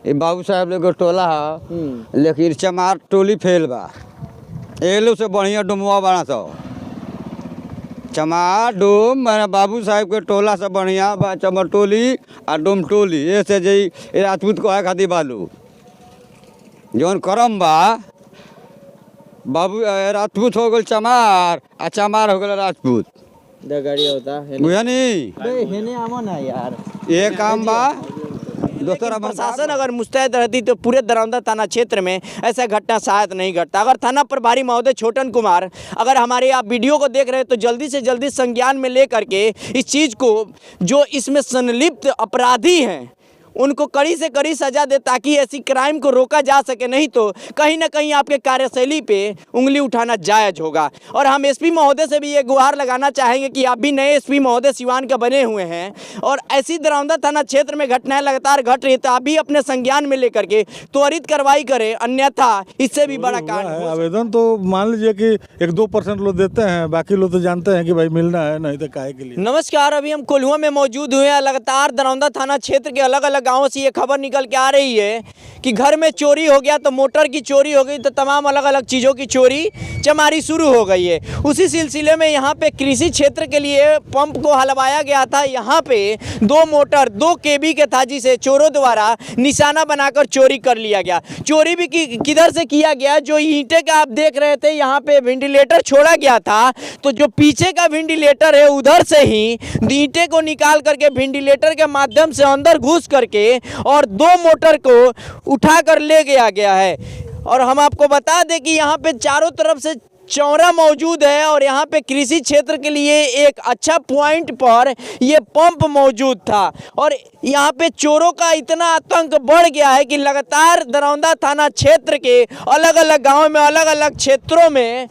ये बाबू साहब लोग टोला है, लेकिन चमार टोली फेल बा। ये लोग से बढ़िया डुमवा बना सो चमार डोम मैंने बाबू साहब के टोला से बढ़िया बा चमर टोली और डोम टोली। ये से जी राजपूत को है खाती बालू जौन करम बा बाबू राजपूत हो गल चमार और चमार हो गल राजपूत। गाड़ी होता है नहीं आमो ना यार, ये काम बा दोस्तों। प्रशासन अगर मुस्तैद रहती तो पूरे दरौंदा थाना क्षेत्र में ऐसा घटना शायद नहीं घटता। अगर थाना प्रभारी महोदय छोटन कुमार अगर हमारे आप वीडियो को देख रहे हैं तो जल्दी से जल्दी संज्ञान में ले करके इस चीज़ को जो इसमें संलिप्त अपराधी हैं उनको कड़ी से कड़ी सजा दे ताकि ऐसी क्राइम को रोका जा सके, नहीं तो कहीं ना कहीं आपके कार्यशैली पे उंगली उठाना जायज होगा। और हम एसपी महोदय से भी ये गुहार लगाना चाहेंगे कि आप भी नए एसपी महोदय सिवान का बने हुए हैं और ऐसी दरौंदा थाना क्षेत्र में घटनाएं लगातार घट रही है तो आप भी अपने संज्ञान में लेकर के त्वरित कार्रवाई करें, अन्यथा इससे भी बड़ा कांड हो। आवेदन तो मान लीजिए कि 1-2% लोग देते हैं, बाकी लोग तो जानते हैं कि भाई मिलना है, नहीं तो काहे के लिए। नमस्कार, अभी हम कोल्हुआ में मौजूद हुए हैं। लगातार दरौंदा थाना क्षेत्र के अलग अलग गांवों से ये खबर निकल के आ रही है कि घर में चोरी हो गया तो मोटर की चोरी हो गई तो तमाम अलग अलग चीज़ों की चोरी चमारी शुरू हो गई है। उसी सिलसिले में यहाँ पे कृषि क्षेत्र के लिए पंप को हलवाया गया था। यहाँ पे 2 मोटर 2 केबी के था जिसे चोरों द्वारा निशाना बनाकर चोरी कर लिया गया। चोरी भी किधर से किया गया, जो ईंटे का आप देख रहे थे यहाँ पे वेंटिलेटर छोड़ा गया था तो जो पीछे का वेंटिलेटर है उधर से ही ईंटे को निकाल करके वेंटिलेटर के माध्यम से अंदर घुस करके और 2 मोटर को उठाकर ले गया है। और हम आपको बता दें कि यहाँ पे चारों तरफ से चौरा मौजूद है और यहाँ पे कृषि क्षेत्र के लिए एक अच्छा पॉइंट पर ये पंप मौजूद था और यहाँ पे चोरों का इतना आतंक बढ़ गया है कि लगातार दरौंदा थाना क्षेत्र के अलग अलग गाँव में अलग अलग क्षेत्रों में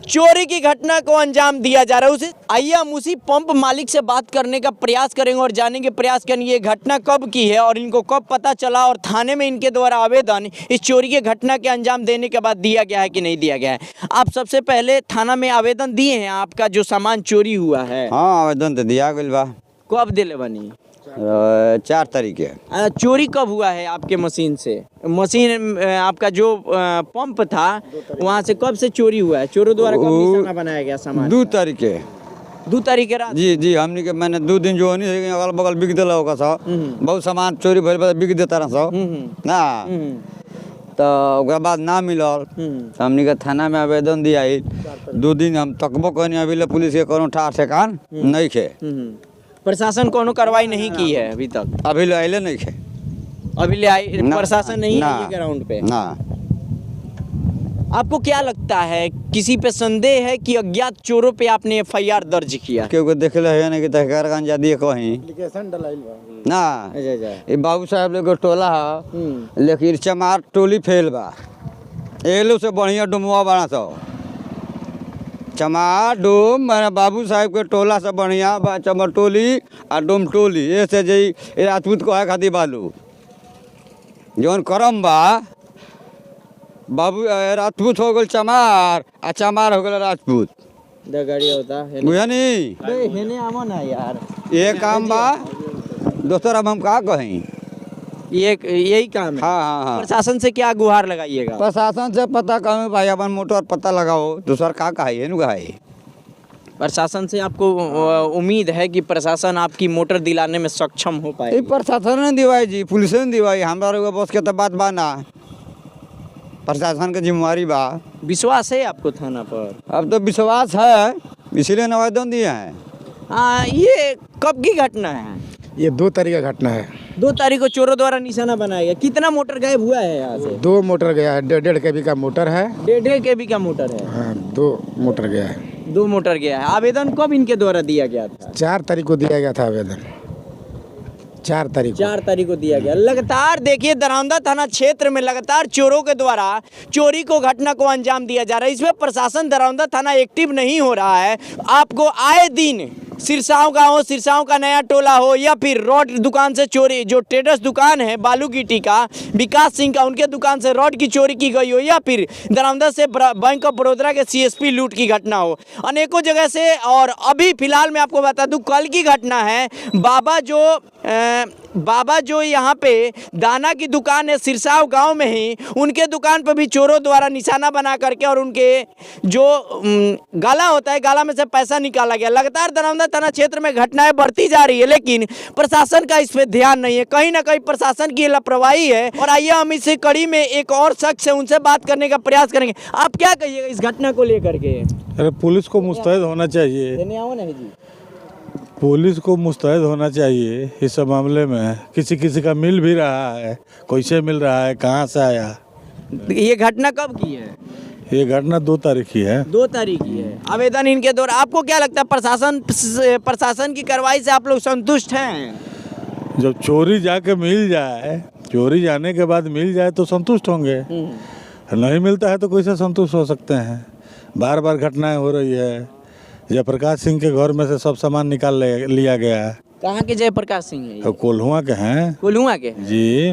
चोरी की घटना को अंजाम दिया जा रहा है। उसे आइए हम उसी पंप मालिक से बात करने का प्रयास करेंगे और जानेंगे प्रयास करेंगे ये घटना कब की है और इनको कब पता चला और थाने में इनके द्वारा आवेदन इस चोरी के घटना के अंजाम देने के बाद दिया गया है कि नहीं दिया गया है। आप सबसे पहले थाना में आवेदन दिए हैं आपका जो सामान चोरी हुआ है? हाँ आवेदन तो दिया गया बा। कब दिले बनी? 4 तारीख है। चोरी कब हुआ है आपके मशीन से? मशीन आपका जो पंप था वहाँ से कब से चोरी हुआ है? चोरों द्वारा कब निशाना बनाया गया सामान? 2 तारीख है। 2 तारीख के रात? जी हमने के मैंने 2 दिन जो नहीं अगल बगल बिक दिला होगा सब बहुत सामान चोरी भइल बिक देता रहा सब ना तो ओकरा बाद ना मिलल हमने के थाना में आवेदन दिया 2 दिन हम तकबो कहनी अभी पुलिस के कोनो ठार ठेकान नहीं खे। प्रशासन कोनो कार्रवाई नहीं की है अभी तक? अभी ले आइले नहीं खे। अभी ले आई प्रशासन नहीं है ग्राउंड पे ना। आपको क्या लगता है किसी पे संदेह है कि अज्ञात चोरों पे आपने FIR दर्ज किया? क्योंकि देखले है ना कि तहकार गंजा दिए कहीं ना ये बाबू साहब लोग टोला है, लेकिन चमार टोली फेल बा। ये लोग से बढ़िया डुमवा बना सो चमार डोम मैंने बाबू साहब के टोला से बढ़िया बा चमर टोली और डोम टोली। ये से जी राजपूत को है खाती बालू जौन करम बा बाबू राजपूत हो गल चमार और चमार हो गल राजपूत। गाड़ी होता है नहीं आमो ना यार, ये काम बा दोस्तों। अब हम का कहें यही काम है। हाँ। प्रशासन से क्या गुहार लगाइएगा? प्रशासन से पता करें भाई अपन मोटर पता लगाओ दूसरा का कहे नु कहे। प्रशासन से आपको उम्मीद है कि प्रशासन आपकी मोटर दिलाने में सक्षम हो पाए? प्रशासन ने दिवाई जी, पुलिस ने दिवाई, हमारा बस के तो बात बा ना, प्रशासन की जिम्मेवारी बा। विश्वास है आपको थाना पर? अब तो विश्वास है इसीलिए आवेदन दिए हैं। हाँ, ये कब की घटना है? ये 2 तारीख का घटना है। 2 तारीख को चोरों द्वारा निशाना बनाया गया। कितना मोटर गायब हुआ है यहाँ से? 2 मोटर गया है, 1.5 केबी का मोटर है। 1.5 केबी का मोटर है? हाँ 2 मोटर गया है। 2 मोटर गया है। आवेदन कब इनके द्वारा दिया गया था? 4 तारीख को दिया गया था आवेदन। 4 तारीख को दिया गया। लगातार देखिए दरौंदा थाना क्षेत्र में लगातार चोरों के द्वारा चोरी को घटना को अंजाम दिया जा रहा है। इसमें प्रशासन दरौंदा थाना एक्टिव नहीं हो रहा है। आपको आए दिन सिरसाओं का हो, सिरसाओं का नया टोला हो या फिर रॉड दुकान से चोरी, जो ट्रेडर्स दुकान है बालू गिट्टी का विकास सिंह का, उनके दुकान से रॉड की चोरी की गई हो या फिर दरौंदा से बैंक ऑफ बड़ौदा के CSP लूट की घटना हो, अनेकों जगह से। और अभी फिलहाल मैं आपको बता दूं कल की घटना है, बाबा जो बाबा जो यहाँ पे दाना की दुकान है सिरसाव गांव में ही, उनके दुकान पर भी चोरों द्वारा निशाना बना करके और उनके जो गाला होता है, गाला में से पैसा निकाला गया। लगातार दरौंदा थाना क्षेत्र में घटनाएं बढ़ती जा रही है, लेकिन प्रशासन का इस पे ध्यान नहीं है। कहीं ना कहीं प्रशासन की लापरवाही है। और आइए हम इस कड़ी में एक और शख्स है, उनसे बात करने का प्रयास करेंगे। आप क्या कहिएगा इस घटना को लेकर के? अरे पुलिस को मुस्तैद होना चाहिए, पुलिस को मुस्तैद होना चाहिए इस मामले में। किसी किसी का मिल भी रहा है, कैसे मिल रहा है, कहाँ से आया। ये घटना कब की है? ये घटना 2 तारीख की है। 2 तारीख की है। आवेदन इनके द्वारा, आपको क्या लगता है प्रशासन की कार्रवाई से आप लोग संतुष्ट हैं? जब चोरी जाके मिल जाए, चोरी जाने के बाद मिल जाए तो संतुष्ट होंगे, नहीं मिलता है तो कैसे संतुष्ट हो सकते हैं। बार बार घटनाएं हो रही है। जयप्रकाश सिंह के घर में से सब सामान निकाल लिया गया है। कहाँ के जयप्रकाश सिंह है? तो कोल्हुआ के हैं। कोल्हुआ के? जी।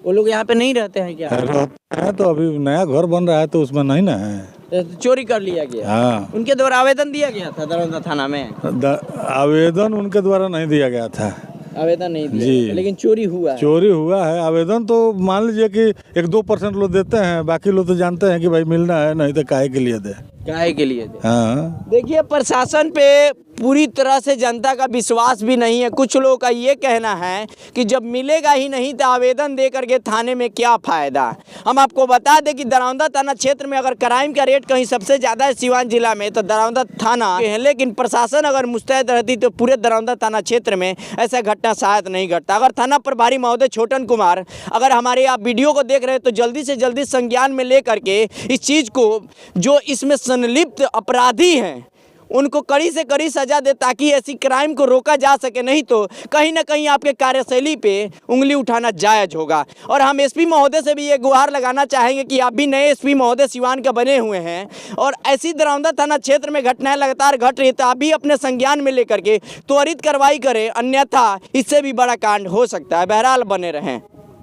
वो लोग यहाँ पे नहीं रहते हैं क्या? रहते हैं, तो अभी नया घर बन रहा है तो उसमें नहीं ना है। तो चोरी कर लिया गया। हाँ, उनके द्वारा आवेदन दिया गया था दरौंदा थाना में? आवेदन उनके द्वारा नहीं दिया गया था। आवेदन नहीं दिया जी। लेकिन चोरी हुआ है। चोरी हुआ है। आवेदन तो मान लीजिए कि 1-2% लोग देते हैं, बाकी लोग तो जानते हैं कि भाई मिलना है, नहीं तो काहे के लिए दे। काहे के लिए दे? हाँ। देखिए, प्रशासन पे पूरी तरह से जनता का विश्वास भी नहीं है। कुछ लोगों का ये कहना है कि जब मिलेगा ही नहीं तो आवेदन दे करके थाने में क्या फ़ायदा। हम आपको बता दें कि दरौंदा थाना क्षेत्र में अगर क्राइम का रेट कहीं सबसे ज़्यादा है सिवान जिला में तो दरौंदा थाना है, लेकिन प्रशासन अगर मुस्तैद रहती तो पूरे दरौंदा थाना क्षेत्र में ऐसा घटना शायद नहीं घटता। अगर थाना प्रभारी महोदय छोटन कुमार अगर हमारे आप वीडियो को देख रहे हैं तो जल्दी से जल्दी संज्ञान में ले करके इस चीज़ को, जो इसमें संलिप्त अपराधी हैं, उनको कड़ी से कड़ी सजा दे ताकि ऐसी क्राइम को रोका जा सके। नहीं तो कहीं ना कहीं आपके कार्यशैली पे उंगली उठाना जायज़ होगा। और हम एसपी महोदय से भी ये गुहार लगाना चाहेंगे कि आप भी नए एसपी महोदय सिवान का बने हुए हैं और ऐसी दरौंदा थाना क्षेत्र में घटनाएं लगातार घट रही है तो आप भी अपने संज्ञान में लेकर के त्वरित कार्रवाई करें, अन्यथा इससे भी बड़ा कांड हो सकता है। बहरहाल बने रहें।